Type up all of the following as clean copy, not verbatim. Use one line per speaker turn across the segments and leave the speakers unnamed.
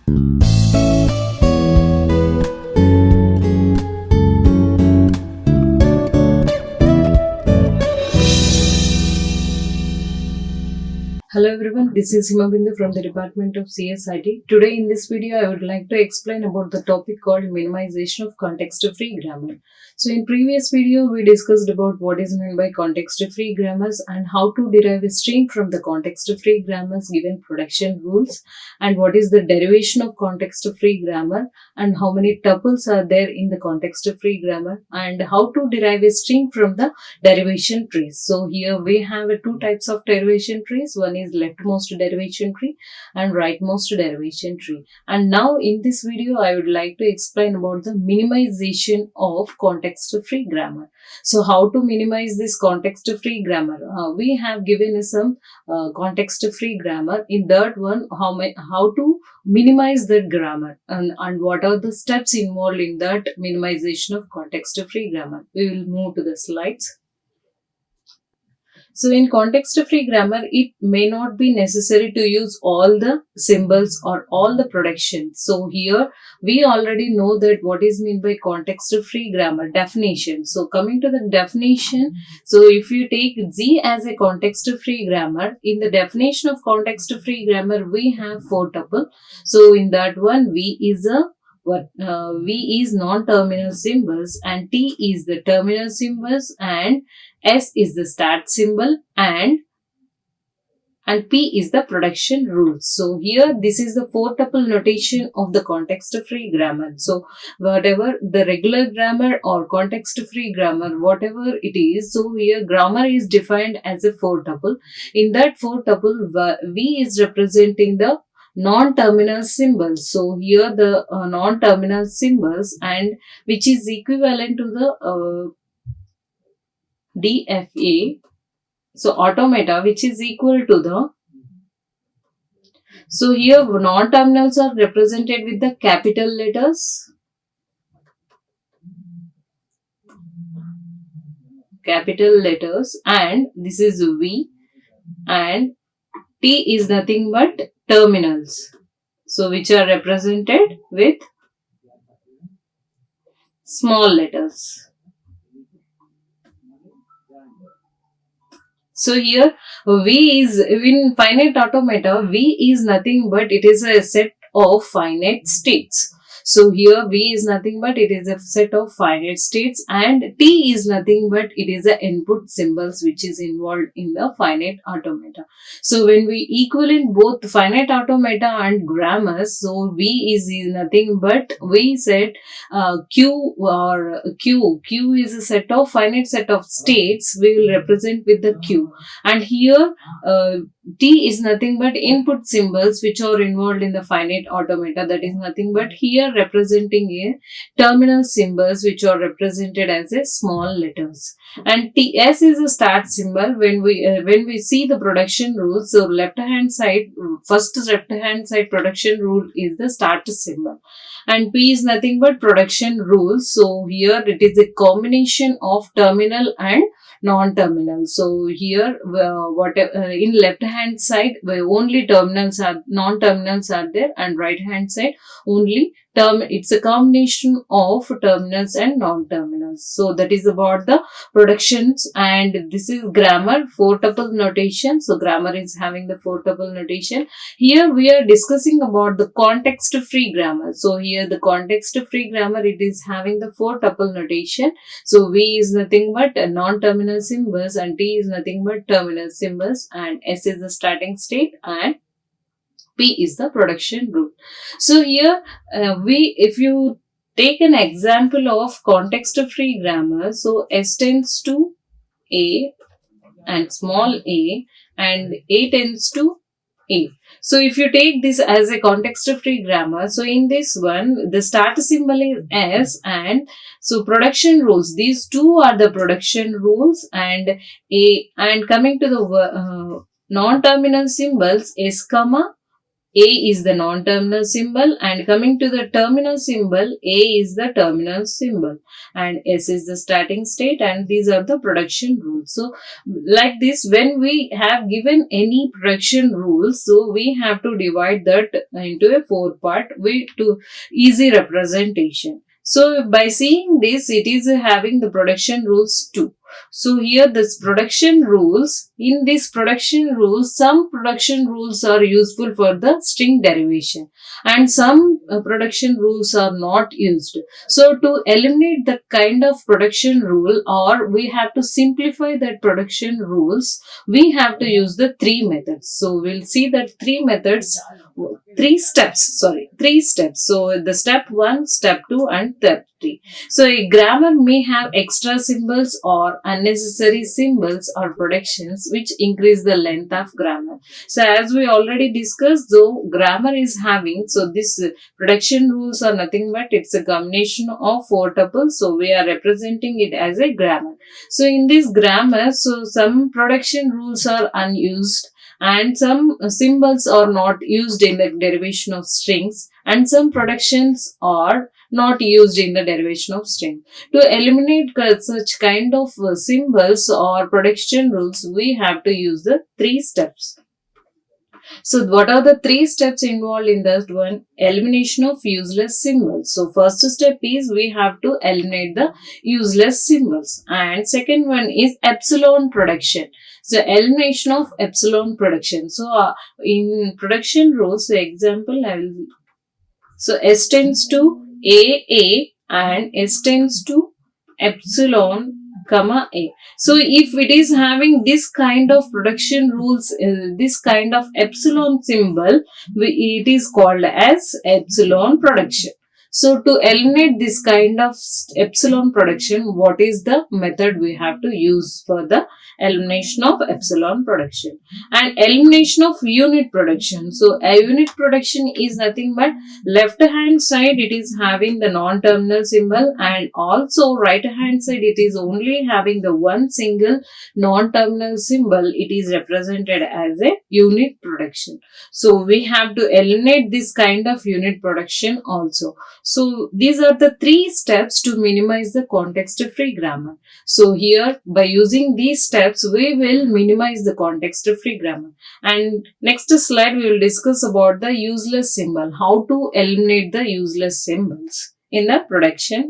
Hello everyone, this is Himabindu from the Department of CSIT. Today in this video, I would like to explain about the topic called minimization of context-free grammar. So in previous video, we discussed about what is meant by context-free grammars and how to derive a string from the context-free grammars given production rules, and what is the derivation of context-free grammar and how many tuples are there in the context-free grammar, and how to derive a string from the derivation trees. So here we have two types of derivation trees. One is leftmost derivation tree and rightmost derivation tree. And now in this video, I would like to explain about the minimization of context-free grammar. So how to minimize this context-free grammar? We have given some context-free grammar. In that one, how to minimize that grammar and what are the steps involved in that minimization of context-free grammar. We will move to the slides. So in context-free grammar, it may not be necessary to use all the symbols or all the productions. So here we already know that what is meant by context-free grammar definition. So coming to the definition, so if you take Z as a context-free grammar, in the definition of context-free grammar, we have 4 tuple. So in that one, V is non-terminal symbols and T is the terminal symbols and S is the start symbol and P is the production rules. So here this is the 4 tuple notation of the context-free grammar. So whatever the regular grammar or context-free grammar, whatever it is, so here grammar is defined as a 4 tuple. In that 4 tuple, V is representing the non-terminal symbols. So here the non-terminal symbols, and which is equivalent to the DFA. So automata, which is equal to the, so here non-terminals are represented with the capital letters, and this is V, and T is nothing but terminals, so which are represented with small letters. So here V is, in finite automata, V is nothing but it is a set of finite states. So here V is nothing but it is a set of finite states, and T is nothing but it is the input symbols which is involved in the finite automata. So when we equivalent both finite automata and grammars, so V is nothing but, we said Q is a set of finite set of states we will represent with the Q, and here T is nothing but input symbols which are involved in the finite automata, that is nothing but here representing a terminal symbols which are represented as a small letters, and TS is a start symbol. When we see the production rules, so first left hand side production rule is the start symbol, and P is nothing but production rules. So here it is a combination of terminal and non-terminal. So here in left hand side only non-terminals are there, and right hand side only it's a combination of terminals and non-terminals. So that is about the productions, and this is grammar 4 tuple notation. So grammar is having the 4 tuple notation. Here we are discussing about the context-free grammar. So here the context-free grammar, it is having the 4 tuple notation. So V is nothing but non-terminal symbols, and T is nothing but terminal symbols, and S is the starting state, and P is the production rule. So here if you take an example of context-free grammar, so S tends to A and small a, and A tends to A. So if you take this as a context-free grammar, so in this one, the start symbol is S, and so production rules, these two are the production rules, and A, and coming to the non-terminal symbols S comma A is the non-terminal symbol, and coming to the terminal symbol, A is the terminal symbol and S is the starting state, and these are the production rules. So like this, when we have given any production rules, so we have to divide that into a 4-part way to easy representation. So by seeing this, it is having the production rules too. So here this production rules, in this production rules, some production rules are useful for the string derivation and some production rules are not used. So to eliminate that kind of production rule, or we have to simplify that production rules, we have to use the 3 methods. So we'll see that 3 methods, 3 steps, sorry, 3 steps. So the step 1, step 2 and step 3. So a grammar may have extra symbols or unnecessary symbols or productions which increase the length of grammar. So as we already discussed, though grammar is having, so this production rules are nothing but it's a combination of 4 tuples. So we are representing it as a grammar. So in this grammar, so some production rules are unused and some symbols are not used in the derivation of strings, and some productions are not used in the derivation of string. To eliminate such kind of symbols or production rules, we have to use the 3 steps. So what are the 3 steps involved in that one? Elimination of useless symbols. So first step is we have to eliminate the useless symbols, and second one is epsilon production. So elimination of epsilon production. So in production rules, so example I will, so S tends to A and S tends to epsilon comma A. So if it is having this kind of production rules, this kind of epsilon symbol, it is called as epsilon production. So to eliminate this kind of epsilon production, what is the method we have to use for the elimination of epsilon production? And elimination of unit production. So a unit production is nothing but left hand side it is having the non-terminal symbol, and also right hand side it is only having the one single non-terminal symbol. It is represented as a unit production. So we have to eliminate this kind of unit production also. So these are the 3 steps to minimize the context-free grammar. So here by using these steps we will minimize the context-free grammar. And next slide we will discuss about the useless symbol, how to eliminate the useless symbols in the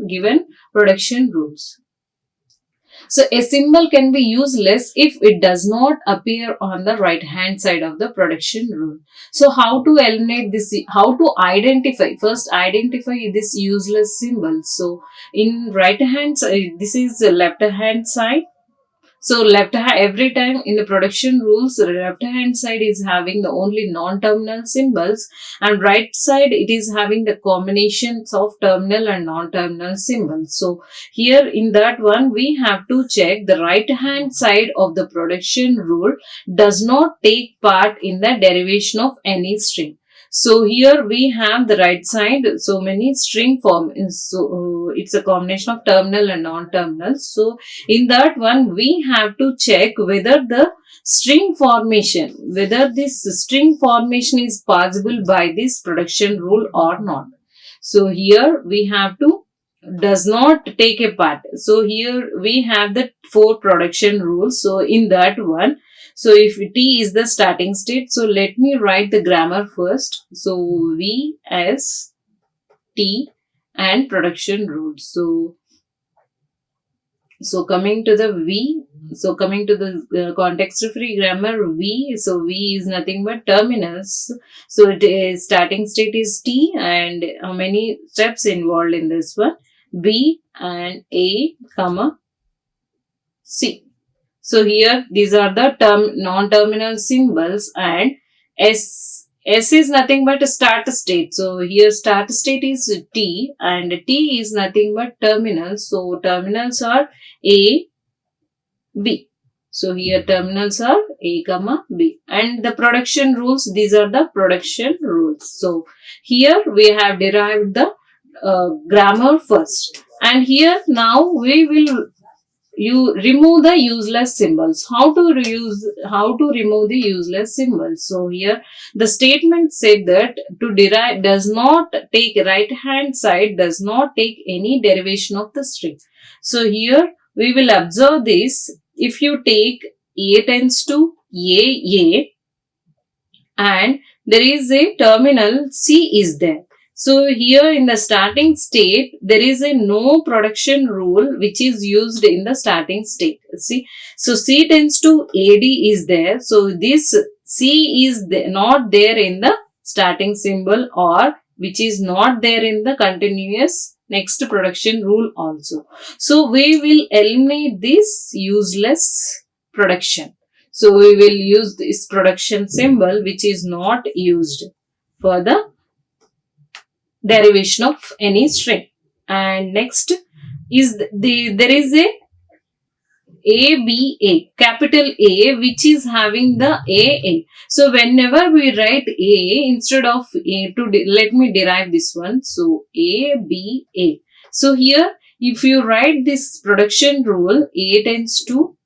given production rules. So a symbol can be useless if it does not appear on the right hand side of the production rule. So how to eliminate this, how to identify, first identify this useless symbol. So in right hand side, this is the left hand side. So left hand, every time in the production rules, the left hand side is having the only non-terminal symbols, and right side it is having the combinations of terminal and non-terminal symbols. So here in that one we have to check the right hand side of the production rule does not take part in the derivation of any string. So here we have the right side, so many string form is, so it's a combination of terminal and non-terminal. So in that one we have to check whether the string formation, whether this string formation is possible by this production rule or not. So here we have to does not take a part. So here we have the 4 production rules. So in that one, so if T is the starting state, so let me write the grammar first. So V S T and production rules. So coming to the V, so coming to the context-free grammar V, so V is nothing but terminals. So it is starting state is T, and how many steps involved in this one? B and A, comma C. So here these are the non-terminal symbols, and S is nothing but a start state. So here start state is T, and T is nothing but terminals. So terminals are A, B. So here terminals are A, comma B. And the production rules, these are the production rules. So here we have derived the grammar first. And here now we will you remove the useless symbols. How to remove the useless symbols? So here the statement said that to derive does not take right hand side, does not take any derivation of the string. So here we will observe this. If you take A tends to A and there is a terminal C is there. So here in the starting state, there is a no production rule which is used in the starting state. See, so C tends to AD is there. So this C is not there in the starting symbol, or which is not there in the continuous next production rule also. So we will eliminate this useless production. So we will use this production symbol which is not used for the derivation of any string. And next is there is a ABA, capital A, which is having the AA. So whenever we write A instead of A, let me derive this one. So ABA. So here if you write this production rule, A tends to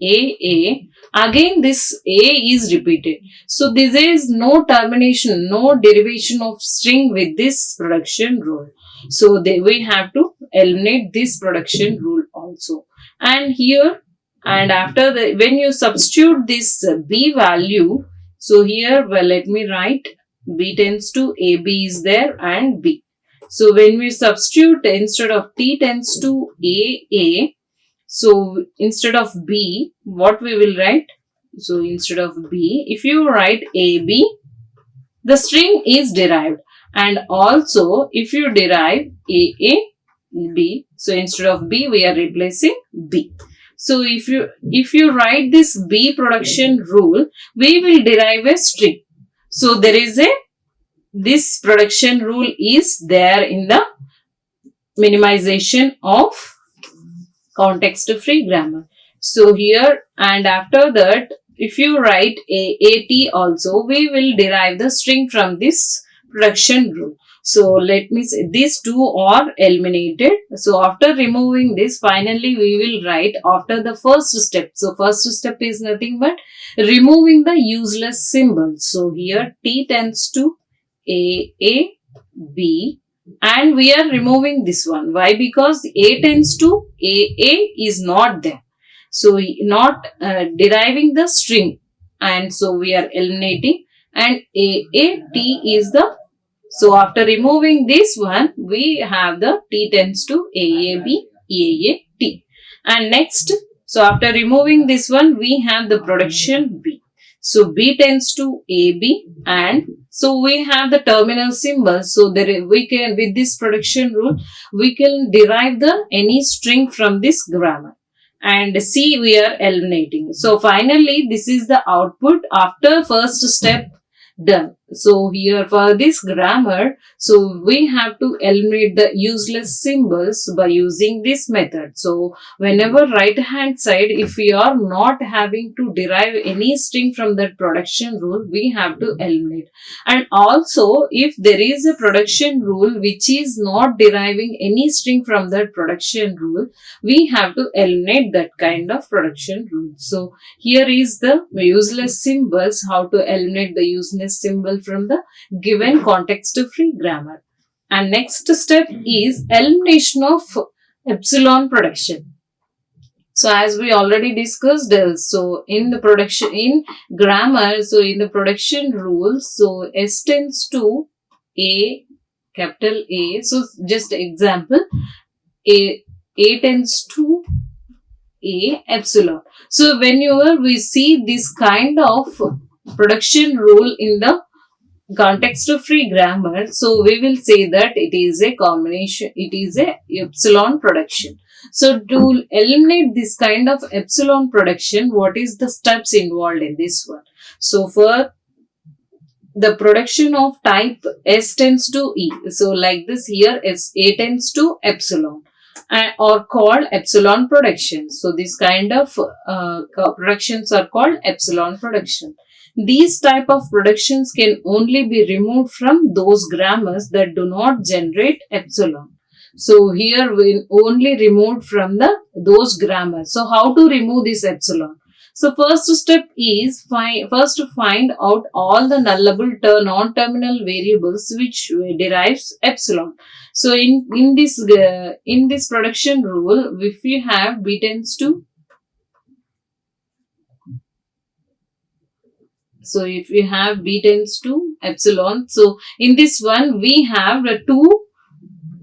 AA, again this A is repeated. So this is no termination, no derivation of string with this production rule. So we have to eliminate this production rule also. And here and after when you substitute this B value, so here let me write B tends to AB is there and B. So when we substitute instead of T tends to AA, so instead of B, what we will write? So instead of B, if you write AB, the string is derived. And also if you derive AB, so instead of B, we are replacing B. So if you write this B production rule, we will derive a string. So there is this production rule is there in the minimization of context-free grammar. So here and after that, if you write AAT also, we will derive the string from this production rule. So let me say these two are eliminated. So after removing this, finally we will write after the first step. So first step is nothing but removing the useless symbols. So here T tends to AAB. And we are removing this one. Why? Because A tends to AA is not there. So not deriving the string. And so we are eliminating. And AAT is the. So after removing this one, we have the T tends to AAB, AAT. And next, so after removing this one, we have the production B. So B tends to AB, and so we have the terminal symbol. So there we can, with this production rule, we can derive the any string from this grammar. And C we are eliminating. So finally this is the output after first step done. So here for this grammar, so we have to eliminate the useless symbols by using this method. So whenever right hand side, if we are not having to derive any string from that production rule, we have to eliminate. And also if there is a production rule which is not deriving any string from that production rule, we have to eliminate that kind of production rule. So here is the useless symbols, how to eliminate the useless symbol from the given context-free grammar. And next step is elimination of epsilon production. So as we already discussed, so in the production, in grammar, so in the production rules, so S tends to A, capital A. So just example, A tends to A epsilon. So whenever we see this kind of production rule in the context-free grammar, so we will say that it is a combination, it is a epsilon production. So to eliminate this kind of epsilon production, what is the steps involved in this one? So for the production of type S tends to E, so like this here is A tends to epsilon, or called epsilon production. So this kind of productions are called epsilon production. These type of productions can only be removed from those grammars that do not generate epsilon. So here we only removed from those grammar. So how to remove this epsilon? So first step is first to find out all the nullable non-terminal variables which derives epsilon. So in this production rule, if we have b tends to, so if we have b tends to epsilon, so in this one we have the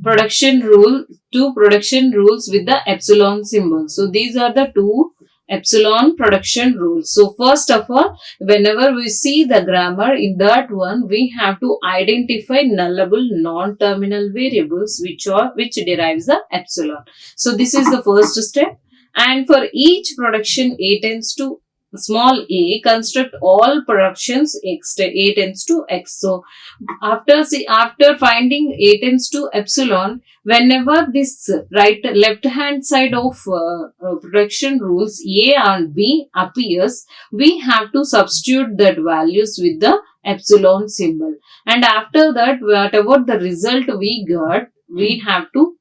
production rules with the epsilon symbol. So these are the two epsilon production rules. So first of all, whenever we see the grammar, in that one we have to identify nullable non-terminal variables which derives the epsilon. So this is the first step. And for each production a tends to small a, construct all productions a tends to x. So after finding a tends to epsilon, whenever this left hand side of production rules a and b appears, we have to substitute that values with the epsilon symbol, and after that whatever the result we got, we have to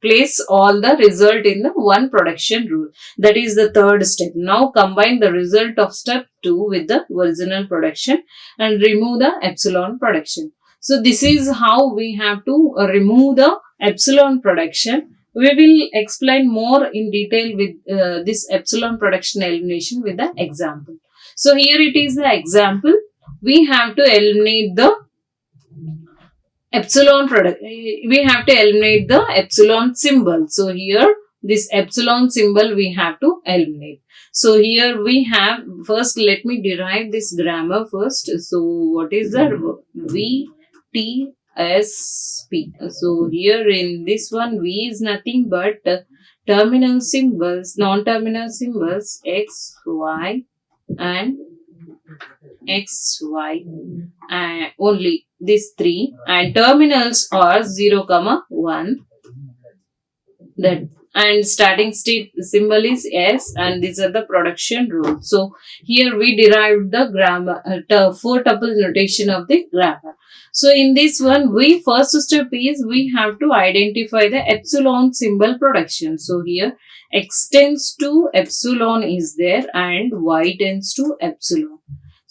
place all the result in the one production rule. That is the third step. Now combine the result of step 2 with the original production and remove the epsilon production. So this is how we have to remove the epsilon production. We will explain more in detail with this epsilon production elimination with the example. So here it is the example. We have to eliminate the epsilon product. We have to eliminate the epsilon symbol. So here this epsilon symbol we have to eliminate. So here we have, first let me derive this grammar first. So what is the VTSP? So here in this one V is nothing but terminal symbols, non-terminal symbols X, Y and XY, and only these three, and terminals are 0, 1, that, and starting state symbol is S, and these are the production rules. So here we derived the grammar, 4 tuple notation of the grammar. So in this one, we first step is we have to identify the epsilon symbol production. So here X tends to epsilon is there and Y tends to epsilon.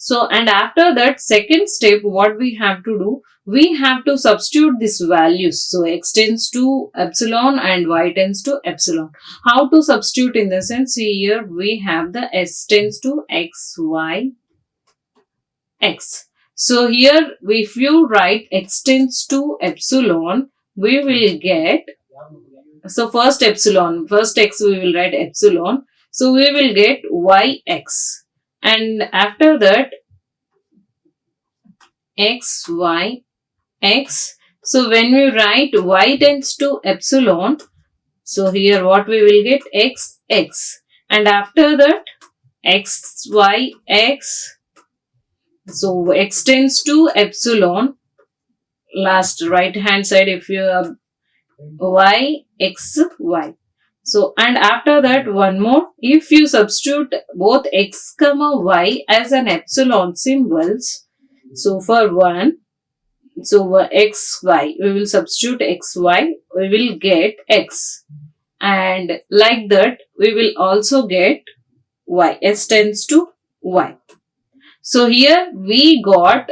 So, and after that second step, what we have to do, we have to substitute these values. So X tends to epsilon and Y tends to epsilon. How to substitute? In the sense, here we have the S tends to X, Y, X. So here if you write X tends to epsilon, we will get, so first epsilon, first X we will write epsilon. So we will get YX. And after that X, Y, X. So when we write Y tends to epsilon, so here what we will get, X, X. And after that X, Y, X. So X tends to epsilon, last right hand side if you have Y, X, Y. So, and after that one more, if you substitute both X, Y as an epsilon symbols, so for one, so X, Y, we will substitute X, Y, we will get X, and like that we will also get Y, S tends to Y. So here we got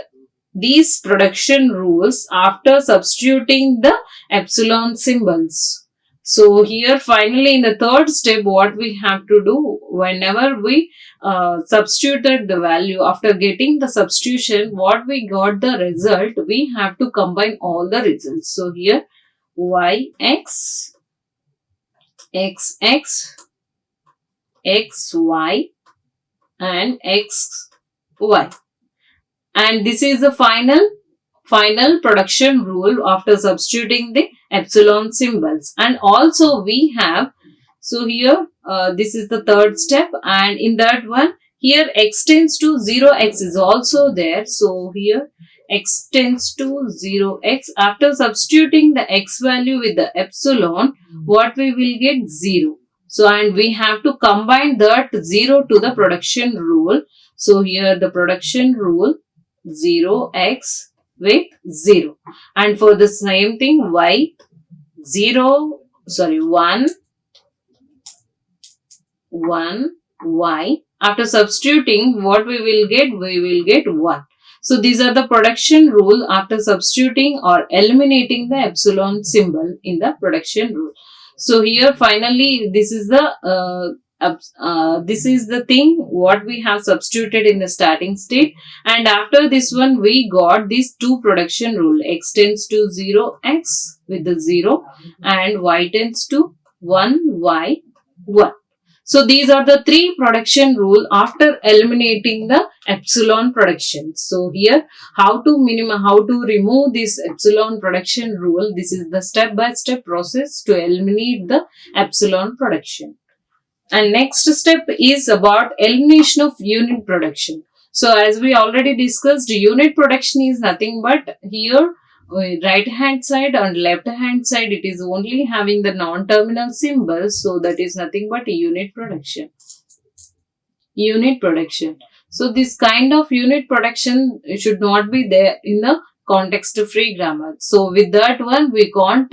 these production rules after substituting the epsilon symbols. So here finally in the third step, what we have to do, whenever we substituted the value, after getting the substitution, what we got the result, we have to combine all the results. So here YX, XX, XY and XY. And this is the final production rule after substituting the epsilon symbols. And also we have, so here this is the third step, and in that one here X tends to 0x is also there. So here X tends to 0x, after substituting the X value with the epsilon, what we will get, 0. So, and we have to combine that 0 to the production rule. So here the production rule 0x with 0, and for the same thing Y 1 y. After substituting, what we will get? We will get 1. So these are the production rule after substituting or eliminating the epsilon symbol in the production rule. So here finally this is the thing what we have substituted in the starting state, and after this one we got these two production rule: x tends to 0 x with the 0 and y tends to 1 y 1. So these are the three production rule after eliminating the epsilon production. So here how to remove this epsilon production rule. This is the step by step process to eliminate the epsilon production. And next step is about elimination of unit production. So as we already discussed, unit production is nothing but here right hand side and left hand side it is only having the non-terminal symbols, so that is nothing but unit production. So this kind of unit production should not be there in the context free grammar. So with that one we can't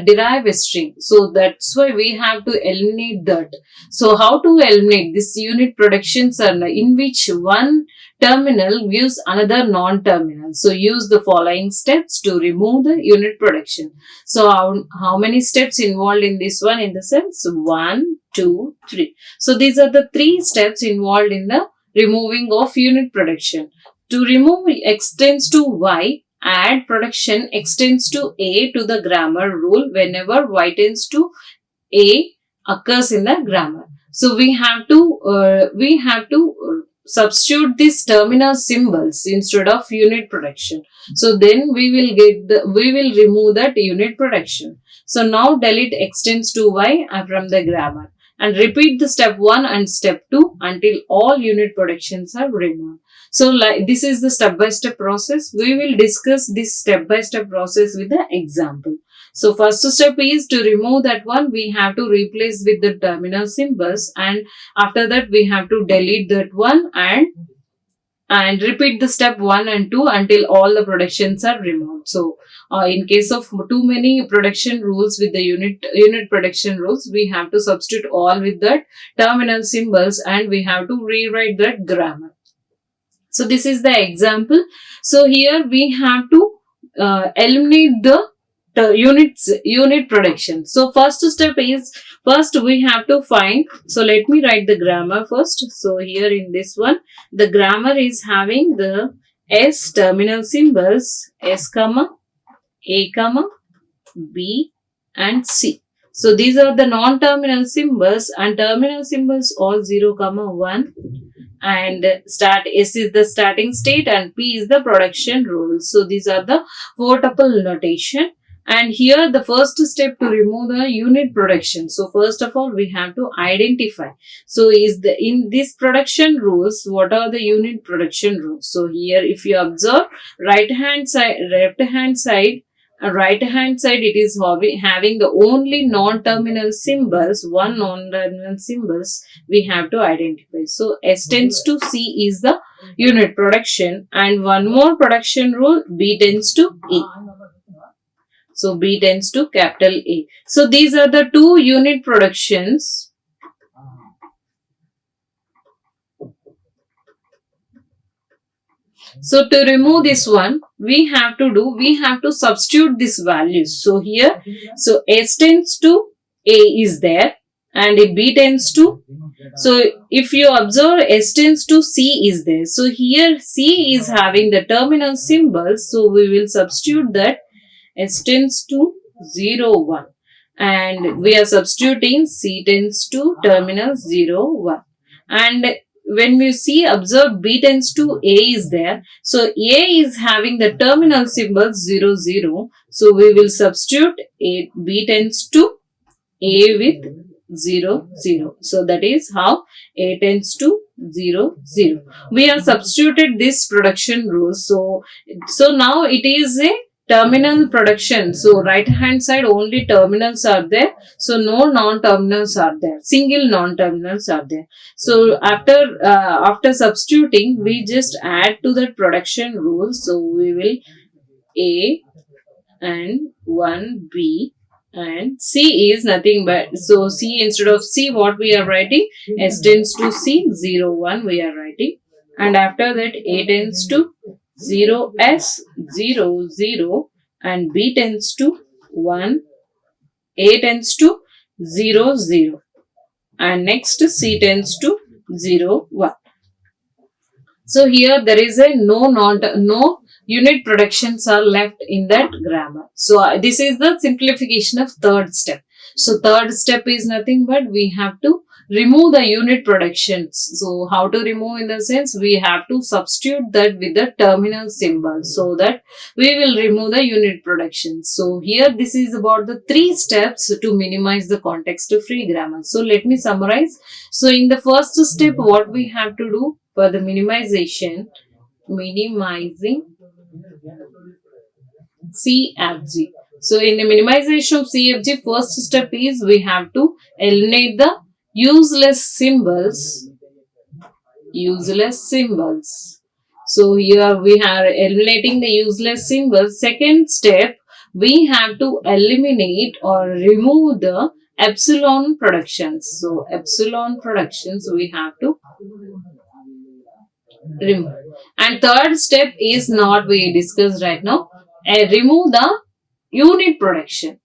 derive a string. So that's why we have to eliminate that. So how to eliminate this unit productions are in which one terminal views another non-terminal. So use the following steps to remove the unit production. So how many steps involved in this one? In the sense 1, 2, 3. So these are the 3 steps involved in the removing of unit production. To remove x tends to y, add production x tends to a to the grammar rule whenever y tends to a occurs in the grammar. So we have to substitute these terminal symbols instead of unit production. So then we will remove that unit production. So now delete x tends to y from the grammar and repeat the step 1 and step 2 until all unit productions are removed. So this is the step-by-step process. We will discuss this step-by-step process with the example. So first step is to remove that one. We have to replace with the terminal symbols, and after that we have to delete that one and repeat the step 1 and 2 until all the productions are removed. So in case of too many production rules with the unit production rules, we have to substitute all with that terminal symbols and we have to rewrite that grammar. So this is the example. So here we have to eliminate the unit production. So first step is, first we have to find, so let me write the grammar first. So here in this one, the grammar is having the S terminal symbols S comma A comma B and C. So these are the non-terminal symbols and terminal symbols all 0 comma 1. And S is the starting state and P is the production rule. So these are the 4 tuple notation. And here the first step to remove the unit production. So first of all we have to identify. So in this production rules, what are the unit production rules? So here if you observe right hand side it is having the only non-terminal symbols, one non-terminal symbols we have to identify. So S tends to C is the unit production, and one more production rule, B tends to A. So B tends to capital A. So these are the 2 unit productions. So to remove this one, we have to substitute these values. So here, so S tends to A is there and B tends to, so if you observe S tends to C is there. So here C is having the terminal symbols. So we will substitute that S tends to 0, 1. And we are substituting C tends to terminal 0, 1. And when we see, observe B tends to A is there. So A is having the terminal symbol 0, 0. So we will substitute B tends to A with 0, 0. So that is how A tends to 0, 0. We have substituted this production rule. So now it is a terminal production. So right hand side only terminals are there. So no non-terminals are there. Single non-terminals are there. So after substituting, we just add to the production rule. So we will A and 1B, and C is nothing but, so C instead of C what we are writing, S tends to C, 0, 1 we are writing, and after that A tends to 0, S, 0, 0, and B tends to 1, A tends to 0, 0, and next C tends to 0, 1. So here there is a no unit productions are left in that grammar. So this is the simplification of third step. So third step is nothing but we have to remove the unit productions. So how to remove, in the sense we have to substitute that with the terminal symbol so that we will remove the unit productions. So here this is about the 3 steps to minimize the context free grammar. So let me summarize. So in the first step what we have to do for the minimizing CFG. So in the minimization of CFG, first step is we have to eliminate the useless symbols. So here we are eliminating the useless symbols. Second step, we have to eliminate or remove the epsilon productions. So epsilon productions we have to remove. And third step is not we discussed right now. Remove the unit production.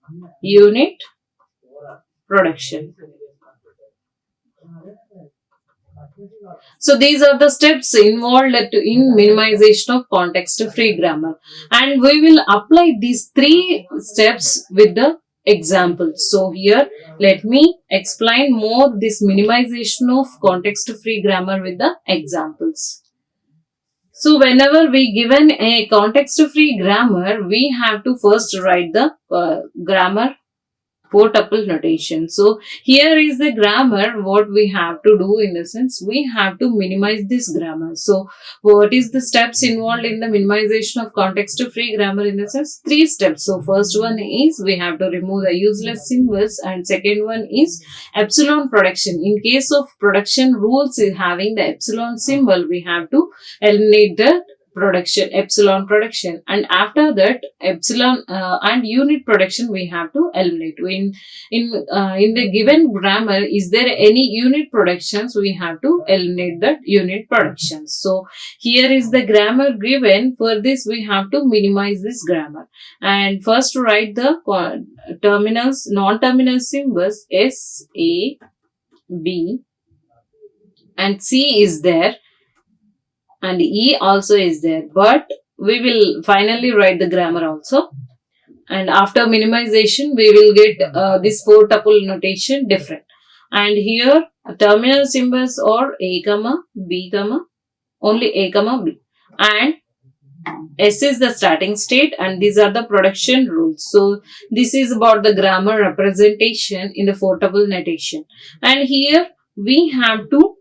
So these are the steps involved in minimization of context-free grammar, and we will apply these 3 steps with the examples. So here let me explain more this minimization of context-free grammar with the examples. So whenever we given a context-free grammar, we have to first write the grammar 4-tuple notation. So here is the grammar. What we have to do, in the sense we have to minimize this grammar. So what is the steps involved in the minimization of context-free grammar, in the sense 3 steps. So first one is we have to remove the useless symbols, and second one is epsilon production. In case of production rules having the epsilon symbol, we have to eliminate the epsilon production, and after that epsilon and unit production we have to eliminate. In the given grammar, is there any unit productions, we have to eliminate that unit productions. So here is the grammar given. For this we have to minimize this grammar, and first write the non-terminal symbols S, A, B, and C is there, and E also is there, but we will finally write the grammar also, and after minimization we will get this 4-tuple notation different. And here terminal symbols are A, B, only A, B, and S is the starting state, and these are the production rules. So this is about the grammar representation in the 4-tuple notation. And here we have to,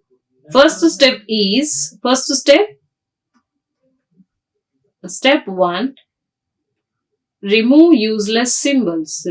step 1, remove useless symbols.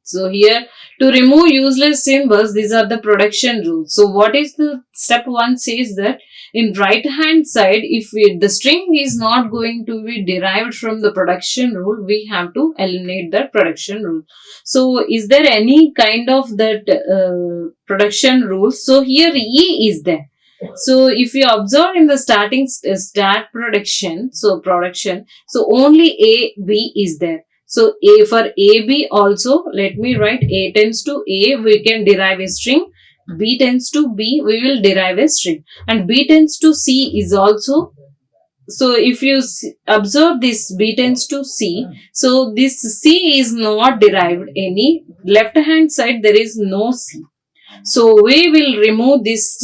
So here, to remove useless symbols, these are the production rules. So what is the step 1 says that in right hand side, if the string is not going to be derived from the production rule, we have to eliminate that production rule. So is there any kind of that production rule? So here E is there. So if you observe in the starting start production, so only A, B is there. So A for A, B also, let me write A tends to A, we can derive a string. B tends to B, we will derive a string. And B tends to C is also. So if you observe this B tends to C, so this C is not derived any. Left hand side there is no C. So we will remove this.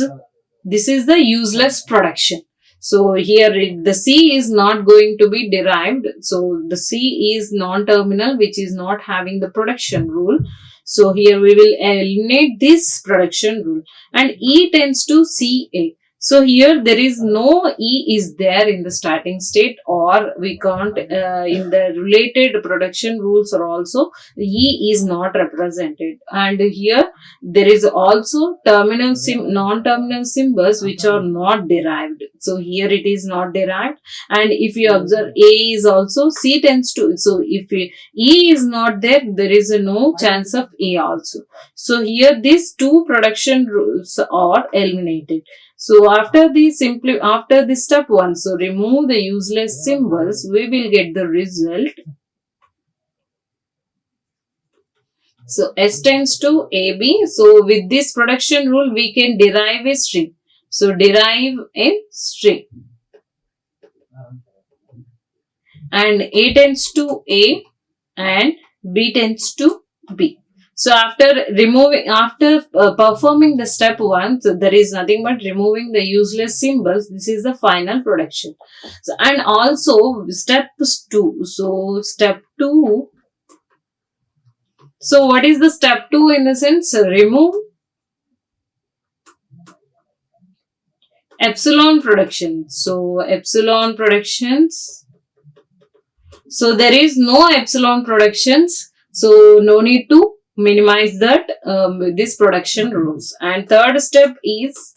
This is the useless production. So here the C is not going to be derived. So the C is non-terminal, which is not having the production rule. So here we will eliminate this production rule. And E tends to CA. So here there is no E is there in the starting state, or we can't in the related production rules are also E is not represented. And here there is also non-terminal symbols which are not derived. So here it is not derived. And if you observe, A is also, C tends to, so if E is not there, there is no chance of A also. So here these two production rules are eliminated. So after this step 1, so remove the useless symbols, we will get the result. So S tends to AB. So with this production rule, we can derive a string. So derive a string. And A tends to A and B tends to B. So after performing the step 1, so there is nothing but removing the useless symbols. This is the final production. So, and also step 2. So step 2. So what is the step 2 in the sense? Remove epsilon production. So epsilon productions. So there is no epsilon productions. So no need to minimize that this production rules. And third step is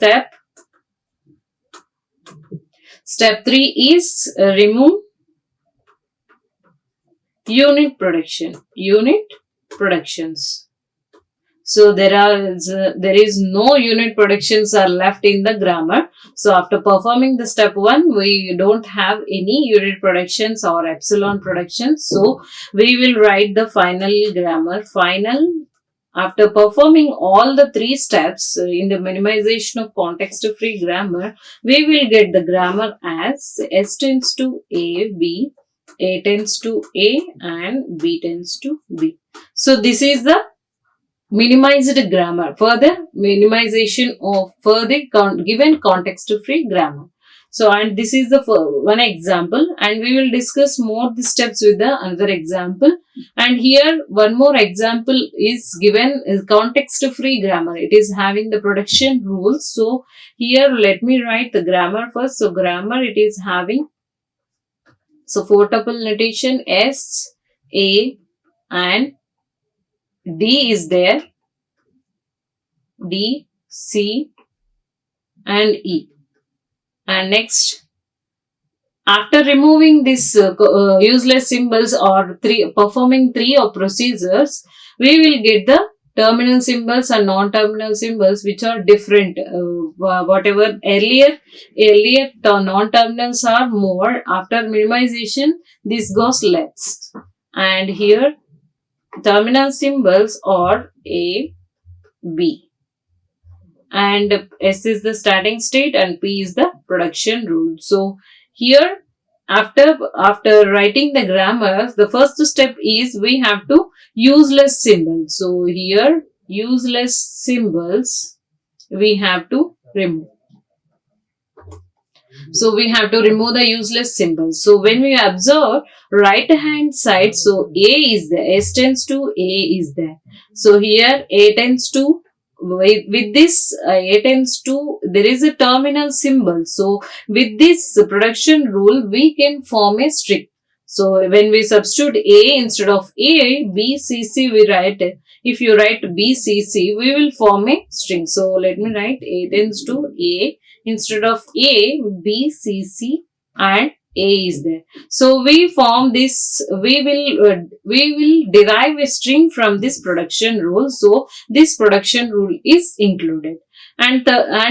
step 3 is remove unit productions. So there is no unit productions are left in the grammar. So after performing the step 1, we don't have any unit productions or epsilon productions. So we will write the final grammar. After performing all the 3 steps in the minimization of context-free grammar, we will get the grammar as S tends to A, B, A tends to A, and B tends to B. So this is the minimized grammar for the minimization of for the given context-free grammar. So, and this is the one example, and we will discuss more the steps with the another example. And here one more example is given is context-free grammar. It is having the production rules. So here let me write the grammar first. So grammar, it is having, so 4 tuple notation, S, A, and D is there, D, C, and E. And next, after removing this useless symbols or performing 3 procedures, we will get the terminal symbols and non-terminal symbols which are different. Whatever earlier non-terminals are more, after minimization this goes less. And here terminal symbols are A, B. And S is the starting state and P is the production rule. So here after writing the grammar, the first step is we have to useless symbols. So here useless symbols we have to remove. So we have to remove the useless symbols. So when we observe right hand side, so A is there, S tends to A is there. So here A tends to, with this A tends to, there is a terminal symbol. So with this production rule, we can form a string. So when we substitute A instead of A, B, C, C we write. If you write B, C, C, we will form a string. So let me write A tends to A. Instead of A, B, C, C, and A is there. So we form this, we will derive a string from this production rule. So this production rule is included. And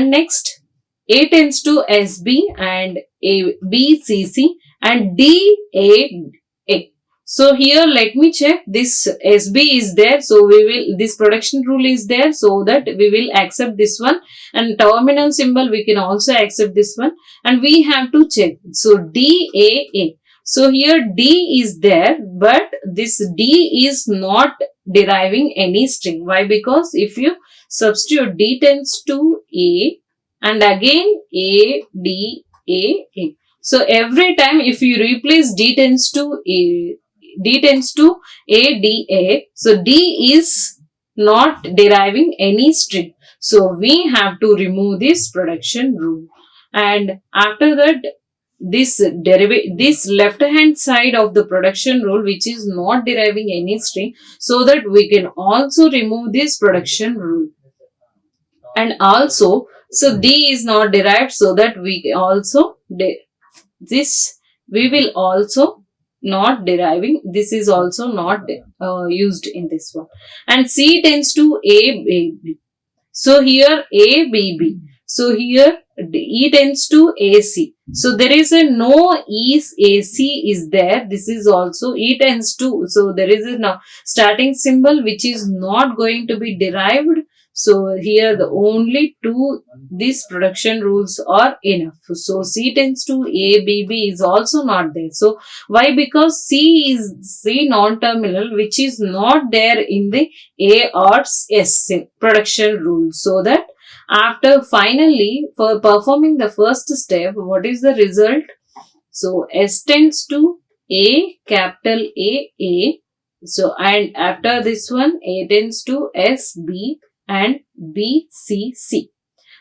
next, A tends to SB and A, B, C, C, and D, A, A. So here let me check, this SB is there, so this production rule is there, so that we will accept this one, and terminal symbol we can also accept this one, and we have to check. So D, A, A. So here D is there, but this D is not deriving any string. Why? Because if you substitute D tends to A and again A, D, A, A. So every time if you replace D tends to A, D tends to A, D, A. So D is not deriving any string. So we have to remove this production rule. and after that this left hand side of the production rule which is not deriving any string, so that we can also remove this production rule. And also, so D is not derived, so that we also this we will also not deriving, this is also not used in this one. And C tends to A B B, so here A B B, so here E tends to AC, so there is a no E AC is there, this is also E tends to, so there is a now starting symbol which is not going to be derived. So here the only two these production rules are enough. So C tends to A B B is also not there. So why? Because C is C non-terminal which is not there in the A or S production rule. So that after finally for performing the first step, what is the result? So S tends to A, capital A. So and after this one A tends to S, B and B, C, C.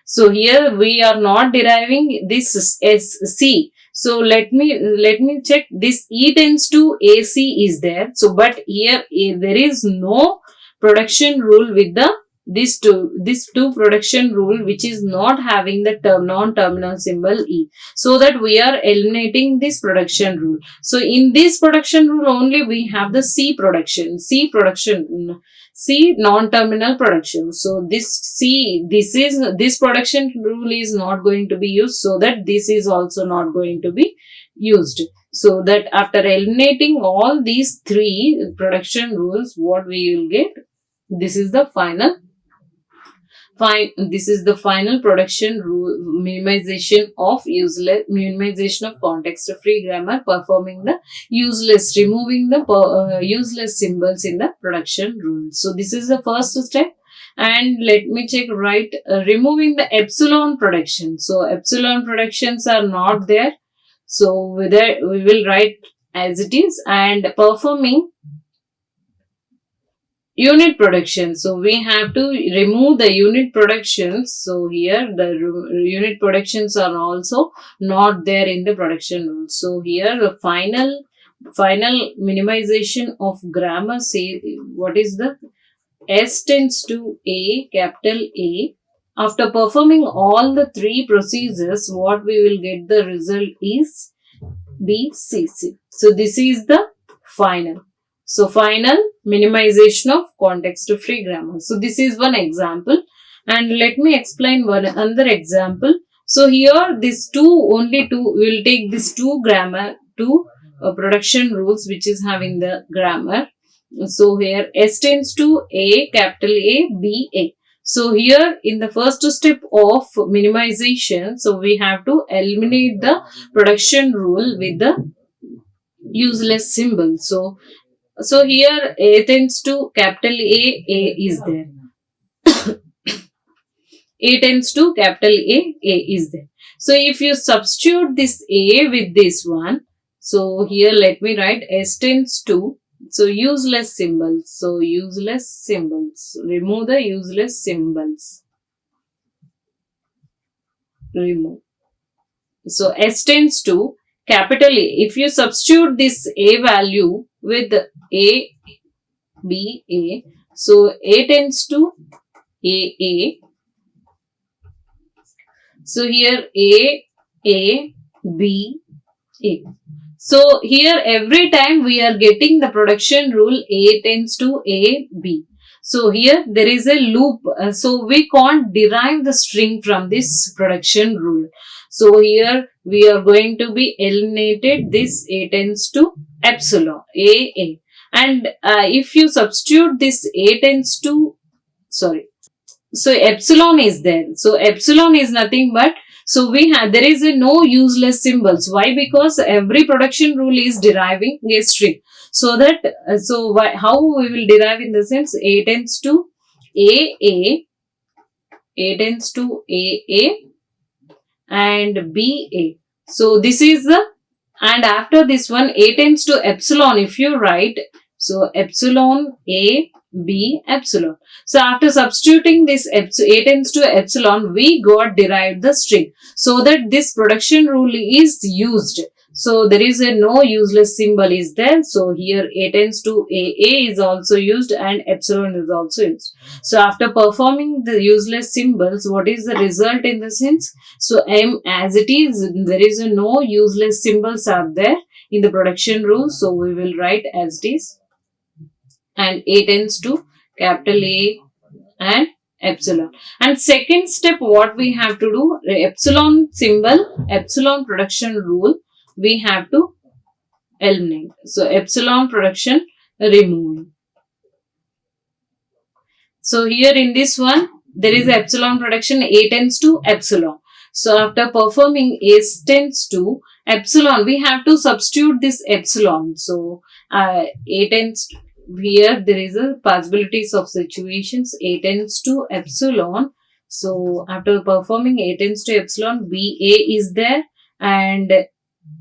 So here we are not deriving this S, C. So let me check, this E tends to AC is there. So but here there is no production rule with the this two production rule which is not having the non-terminal symbol E, so that we are eliminating this production rule. So in this production rule only we have the C non-terminal production. So this production rule is not going to be used, so that this is also not going to be used. So that after eliminating all these three production rules, what we will get? This is the final production rule, minimization of context free grammar, performing the removing the useless symbols in the production rule. So this is the first step. And let me check, right, removing the epsilon production. So epsilon productions are not there, so we will write as it is. And performing unit production, so we have to remove the unit productions. So here the unit productions are also not there in the production rule. So here the final minimization of grammar, say what is the S tends to A, capital A. After performing all the three procedures, what we will get, the result is B, C, C. So this is the final. So final minimization of context free grammar. So this is one example, and let me explain another example. So here this only two, we will take this two production rules which is having the grammar. So here S tends to A, capital A, B, A. So here in the first step of minimization, so we have to eliminate the production rule with the useless symbol. So here A tends to capital A is there. A tends to capital A is there. So if you substitute this A with this one, so here let me write S tends to, so useless symbols. So useless symbols. Remove the useless symbols. Remove. So S tends to capital A. If you substitute this A value with A, B, A, so A tends to A. So here A, B, A. So here every time we are getting the production rule A tends to A, B. So here there is a loop. So we can't derive the string from this production rule. So here we are going to be eliminated this A tends to epsilon, A. And if you substitute this A tends to, so epsilon is there. So epsilon is nothing but, so there is no useless symbols. Why? Because every production rule is deriving a string. So that, how we will derive in the sense A tends to A tends to A and B. So this is the, and after this one A tends to epsilon, if you write, so epsilon A B epsilon. So after substituting this A tends to epsilon, we got derived the string, so that this production rule is used. So there is a no useless symbol is there. So here A tends to A is also used and epsilon is also used. So after performing the useless symbols, what is the result in the sense? So M as it is, there is a no useless symbols are there in the production rule. So we will write as it is. And A tends to capital A and epsilon. And second step, what we have to do, epsilon symbol, epsilon production rule, we have to eliminate. So epsilon production removing. So here in this one, there is epsilon production, A tends to epsilon. So after performing A tends to epsilon, we have to substitute this epsilon. So A tends to, here there is a possibilities of situations. A tends to epsilon. So after performing A tends to epsilon, BA is there, and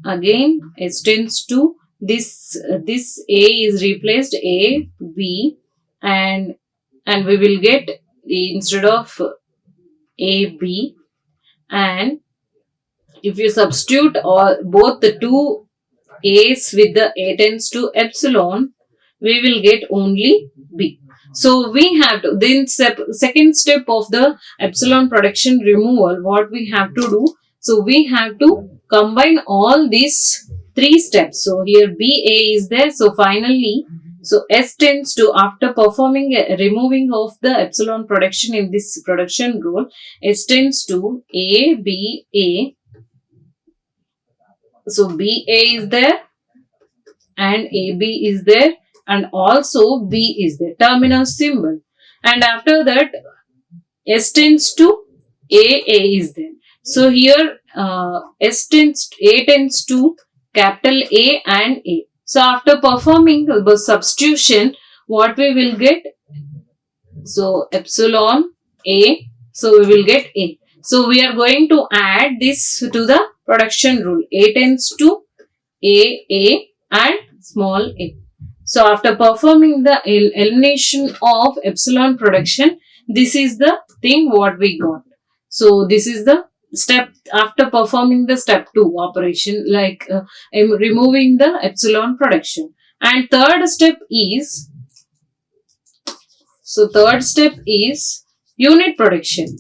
again S tends to this A is replaced A B, and we will get instead of A B, and if you substitute all both the two A's with the A tends to epsilon, we will get only B. So we have to, then second step of the epsilon production removal, what we have to do, so we have to combine all these three steps. So here BA is there. So finally, so S tends to, after performing a removing of the epsilon production in this production rule, S tends to A, B, A. So BA is there and AB is there, and also B is the terminal symbol. And after that, S tends to AA is there. So here A tends to capital A and A. So after performing the substitution, what we will get? So epsilon A. So we will get A. So we are going to add this to the production rule. A tends to A and small a. So after performing the elimination of epsilon production, this is the thing what we got. So this is the step after performing the step 2 operation, like removing the epsilon production. And third step is, so third step is unit production.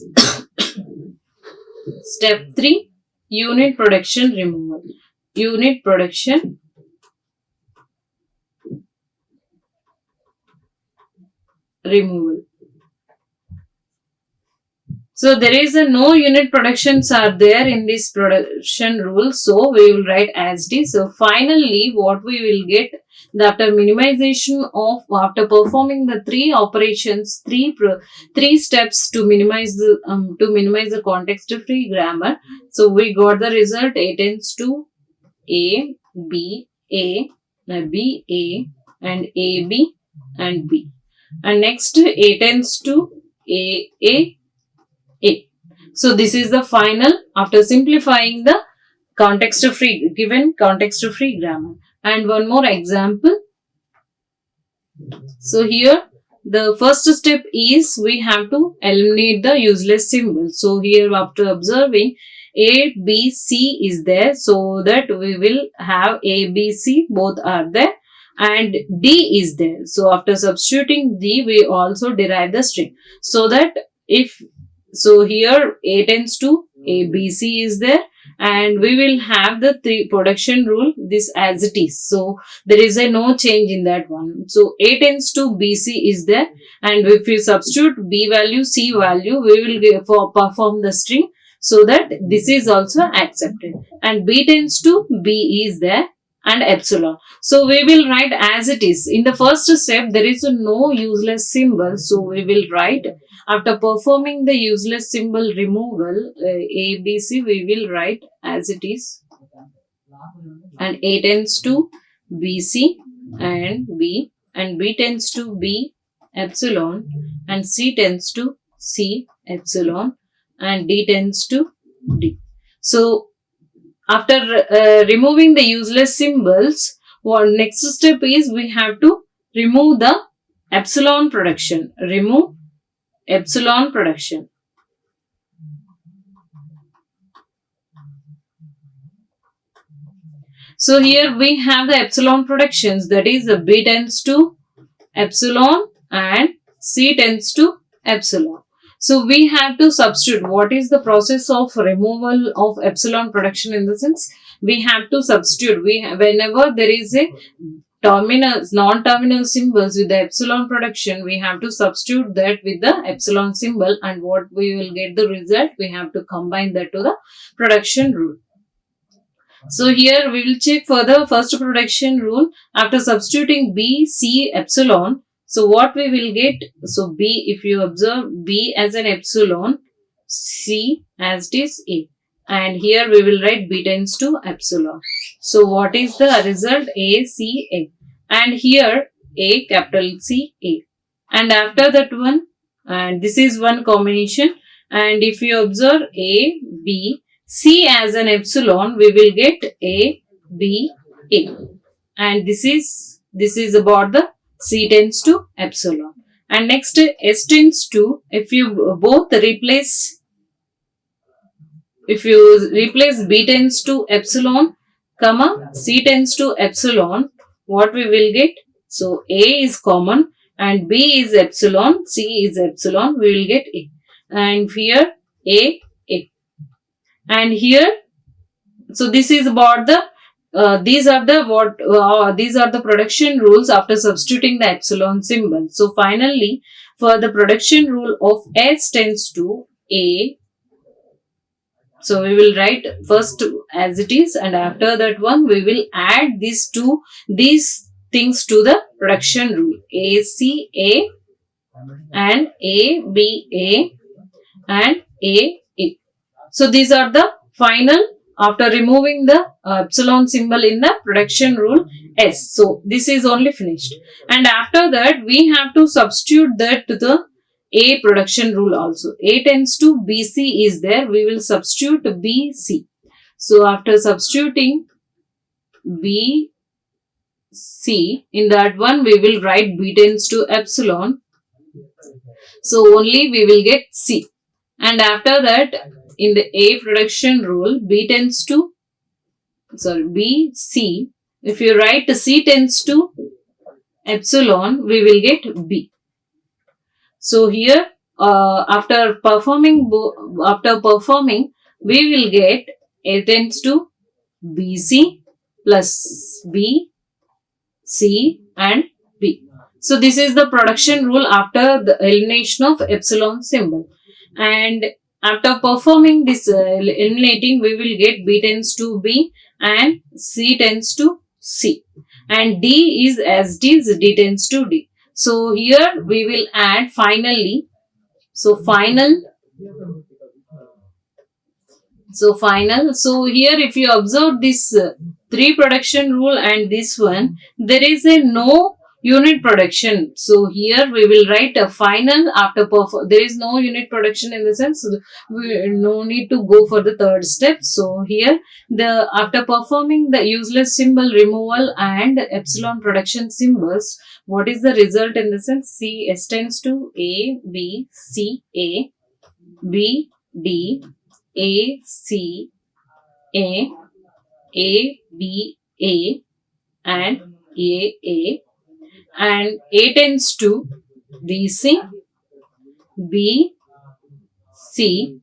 Step 3, unit production removal. Unit production removal. So there is a no unit productions are there in this production rule. So we will write as it is. So finally, what we will get, after minimization of, after performing the three operations, three steps to minimize the context free grammar. So we got the result. A tends to A, B, A, B, A, and A, B, and B. And next, A tends to A, A. So this is the final after simplifying the given context free grammar. And one more example. So here the first step is we have to eliminate the useless symbol. So here after observing A, B, C is there, so that we will have A, B, C both are there, and D is there. So after substituting D, we also derive the string. So that if, so here A tends to A, B, C is there, and we will have the three production rule this as it is. So there is a no change in that one. So A tends to B, C is there, and if we substitute B value, C value, we will perform the string, so that this is also accepted. And B tends to B is there, and epsilon. So we will write as it is. In the first step, there is no useless symbol. So we will write, after performing the useless symbol removal, A, B, C, we will write as it is. And A tends to B, C, and B tends to B, epsilon, and C tends to C, epsilon, and D tends to D. So after removing the useless symbols, what next step is we have to remove the epsilon production. Remove epsilon production. So here we have the epsilon productions, that is the B tends to epsilon and C tends to epsilon. So we have to substitute. What is the process of removal of epsilon production? In the sense, we have to substitute. Whenever there is a non-terminal symbols with the epsilon production, we have to substitute that with the epsilon symbol, and what we will get the result, we have to combine that to the production rule. So here we will check for the first production rule. After substituting B, C, epsilon, so what we will get? So B, if you observe, B as an epsilon, C as it is A. And here we will write B tends to epsilon. So what is the result? A, C, A. And here A, capital C, A. And after that one, and this is one combination. And if you observe A, B, C as an epsilon, we will get A, B, A. And this is about the C tends to epsilon. And next S tends to, if you replace B tends to epsilon, comma, C tends to epsilon, what we will get? So A is common and B is epsilon, C is epsilon, we will get A. And here A, A. And here, so this is about the these are the production rules after substituting the epsilon symbol. So finally, for the production rule of S tends to A, so we will write first as it is, and after that one we will add these things to the production rule. A, C, A, and A, B, A, and A, A. So these are the final after removing the epsilon symbol in the production rule S. So this is only finished. And after that we have to substitute that to the A production rule also. A tends to BC is there. We will substitute BC. So after substituting BC, in that one we will write B tends to epsilon. So only we will get C. And after that, in the A production rule, BC, if you write C tends to epsilon, we will get B. So here, after performing, we will get A tends to BC plus B, C and B. So this is the production rule after the elimination of epsilon symbol. And after performing this eliminating, we will get B tends to B and C tends to C. And D is as it is, D tends to D. So here we will add finally. So final. So here if you observe this 3 production rule and this one, there is a no unit production. So here we will write a final after there is no unit production, in the sense we no need to go for the third step. So here after performing the useless symbol removal and epsilon production symbols, what is the result? In the sense C, S tends to A, B, C, A, B, D, A, C, A, B, A, and A, and A tends to BC, B, C,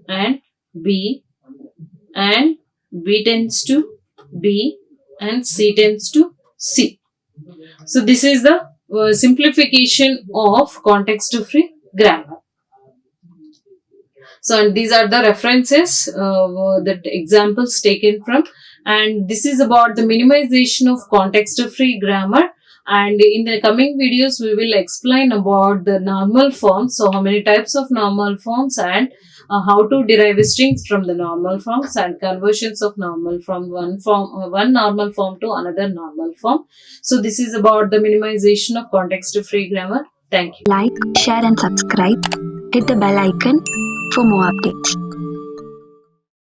and B, and B tends to B, and C tends to C. So this is the simplification of context-free grammar. So and these are the references that examples taken from, and this is about the minimization of context-free grammar. And in the coming videos, we will explain about the normal forms. So how many types of normal forms, and how to derive strings from the normal forms, and conversions of normal from one normal form to another normal form. So this is about the minimization of context-free grammar. Thank you.
Like, share and subscribe. Hit the bell icon for more updates.